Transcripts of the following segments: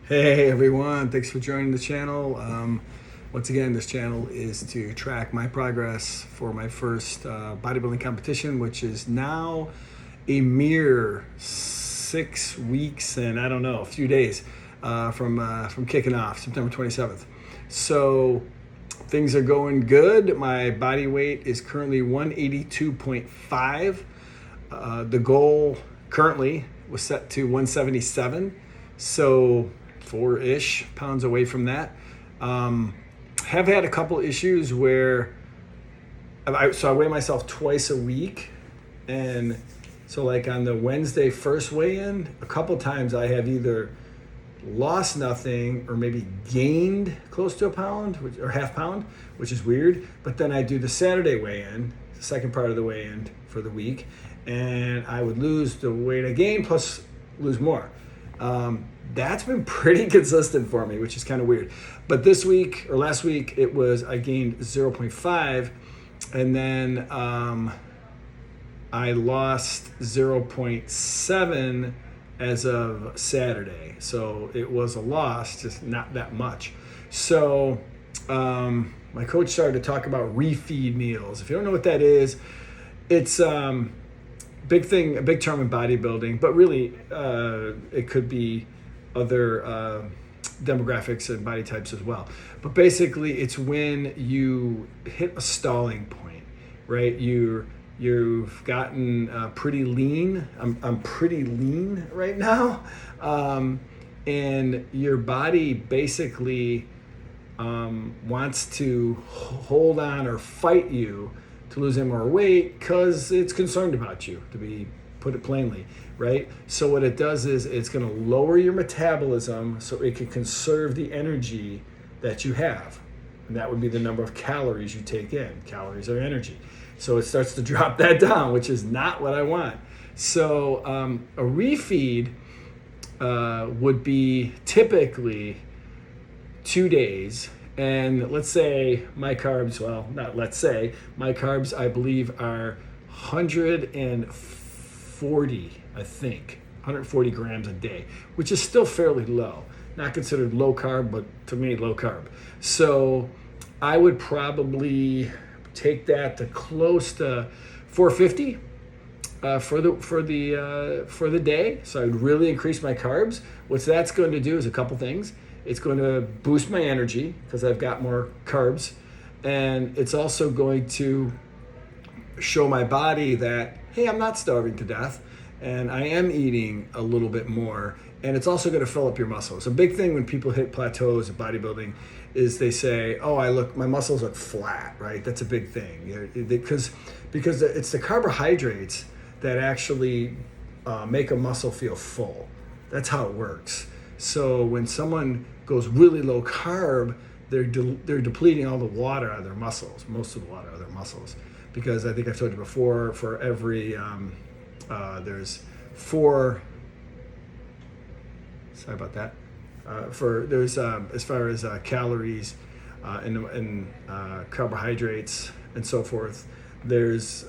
Hey everyone, thanks for joining the channel. Once again, this channel is to track my progress for my first bodybuilding competition, which is now a mere 6 weeks and I don't know, a few days from kicking off, September 27th. So things are going good. My body weight is currently 182.5. The goal currently was set to 177. So 4-ish pounds away from that. Have had a couple issues where I weigh myself twice a week, and so like on the Wednesday first weigh-in, a couple times I have either lost nothing or maybe gained close to a pound or half pound, which is weird. But then I do the Saturday weigh-in, the second part of the weigh-in for the week, and I would lose the weight I gained plus lose more. That's been pretty consistent for me, which is kind of weird. But this week or last week, I gained 0.5, and then I lost 0.7 as of Saturday. So it was a loss, just not that much. So my coach started to talk about refeed meals. If you don't know what that is, it's big thing, a big term in bodybuilding, but really it could be other demographics and body types as well. But basically, it's when you hit a stalling point, right? You've gotten pretty lean. I'm pretty lean right now, and your body basically wants to hold on or fight you to lose any more weight because it's concerned about you, to put it plainly, right? So what it does is it's going to lower your metabolism so it can conserve the energy that you have. And that would be the number of calories you take in. Calories are energy. So it starts to drop that down, which is not what I want. So a refeed would be typically 2 days. And let's say my carbs, my carbs I believe are 140 grams a day, which is still fairly low. Not considered low carb, but to me, low carb. So I would probably take that to close to 450 for the day. So I'd really increase my carbs. What that's going to do is a couple things. It's going to boost my energy because I've got more carbs, and it's also going to show my body that, hey, I'm not starving to death, and I am eating a little bit more, and it's also going to fill up your muscles. A big thing when people hit plateaus of bodybuilding is they say, oh, my muscles look flat, right? That's a big thing, because it's the carbohydrates that actually make a muscle feel full. That's how it works. So when someone goes really low carb, they're depleting all the water out of their muscles, most of the water out of their muscles. Because I think I've told you before, for every, there's 4, sorry about that. As far as calories and carbohydrates and so forth, there's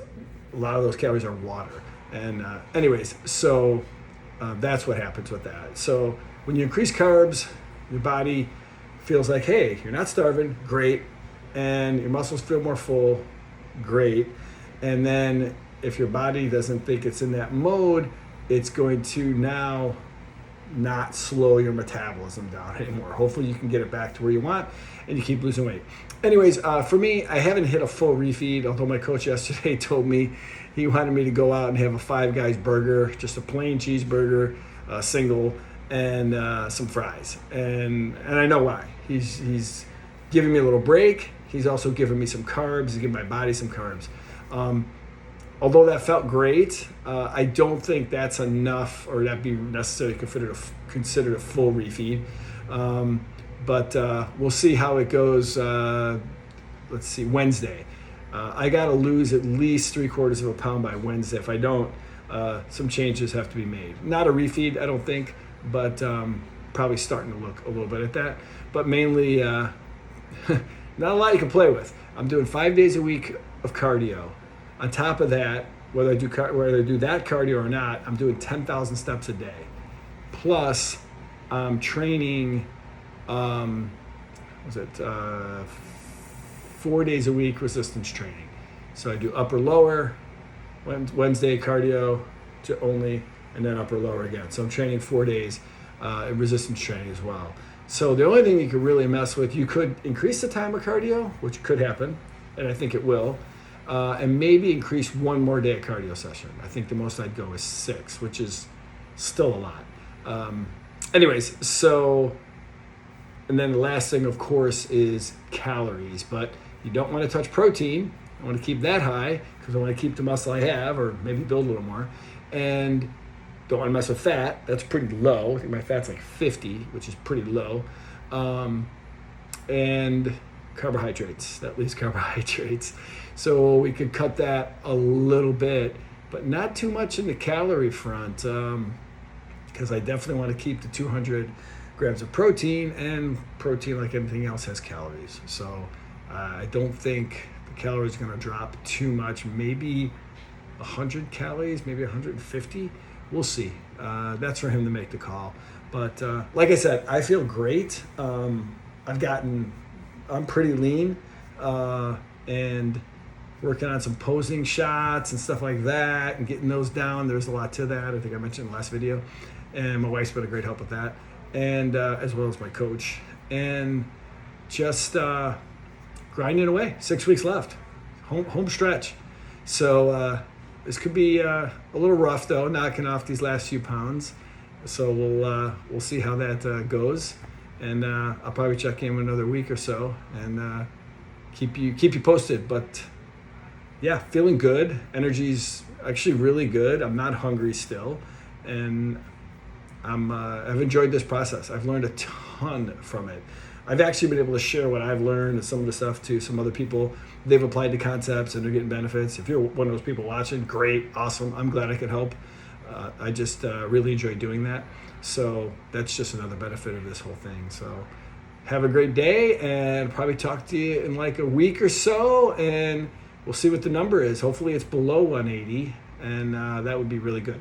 a lot of those calories are water. And anyways, so that's what happens with that. So when you increase carbs, your body feels like, hey, you're not starving, great. And your muscles feel more full, great. And then if your body doesn't think it's in that mode, it's going to now not slow your metabolism down anymore. Hopefully you can get it back to where you want and you keep losing weight. Anyways, for me, I haven't hit a full refeed, although my coach yesterday told me he wanted me to go out and have a Five Guys burger, just a plain cheeseburger, single, and some fries. And I know why. He's giving me a little break. He's also giving me some carbs. He's giving my body some carbs. Although that felt great, I don't think that's enough, or that'd be necessarily considered a full refeed. But we'll see how it goes. Let's see, Wednesday. I got to lose at least 3/4 of a pound by Wednesday. If I don't, some changes have to be made. Not a refeed, I don't think, but probably starting to look a little bit at that. But mainly, not a lot you can play with. I'm doing 5 days a week of cardio. On top of that, whether I do that cardio or not, I'm doing 10,000 steps a day. Plus, I'm training, was it 4 days a week resistance training. So I do upper lower, Wednesday cardio to only, and then upper lower again. So I'm training 4 days in resistance training as well. So the only thing you could really mess with, you could increase the time of cardio, which could happen, and I think it will, and maybe increase one more day of cardio session. I think the most I'd go is 6, which is still a lot. Anyways, so, and then the last thing, of course, is calories, but you don't want to touch protein. I want to keep that high because I want to keep the muscle I have, or maybe build a little more, and don't want to mess with fat. That's pretty low. I think my fat's like 50, which is pretty low. And carbohydrates, that leaves carbohydrates. So we could cut that a little bit, but not too much in the calorie front, because I definitely want to keep the 200 grams of protein, and protein, like anything else, has calories. So I don't think the calories are going to drop too much, maybe 100 calories, maybe 150. We'll see. That's for him to make the call. But like I said, I feel great. I'm pretty lean, and working on some posing shots and stuff like that and getting those down. There's a lot to that. I think I mentioned in the last video. And my wife's been a great help with that. And as well as my coach. And just grinding away. 6 weeks left. Home stretch. So this could be a little rough, though, knocking off these last few pounds. So we'll see how that goes, and I'll probably check in another week or so and keep you posted. But yeah, feeling good. Energy's actually really good. I'm not hungry still, and I've enjoyed this process. I've learned a ton from it. I've actually been able to share what I've learned and some of the stuff to some other people. They've applied the concepts and they're getting benefits. If you're one of those people watching, great, awesome. I'm glad I could help. I just really enjoy doing that. So that's just another benefit of this whole thing. So have a great day, and probably talk to you in like a week or so, and we'll see what the number is. Hopefully it's below 180, and that would be really good.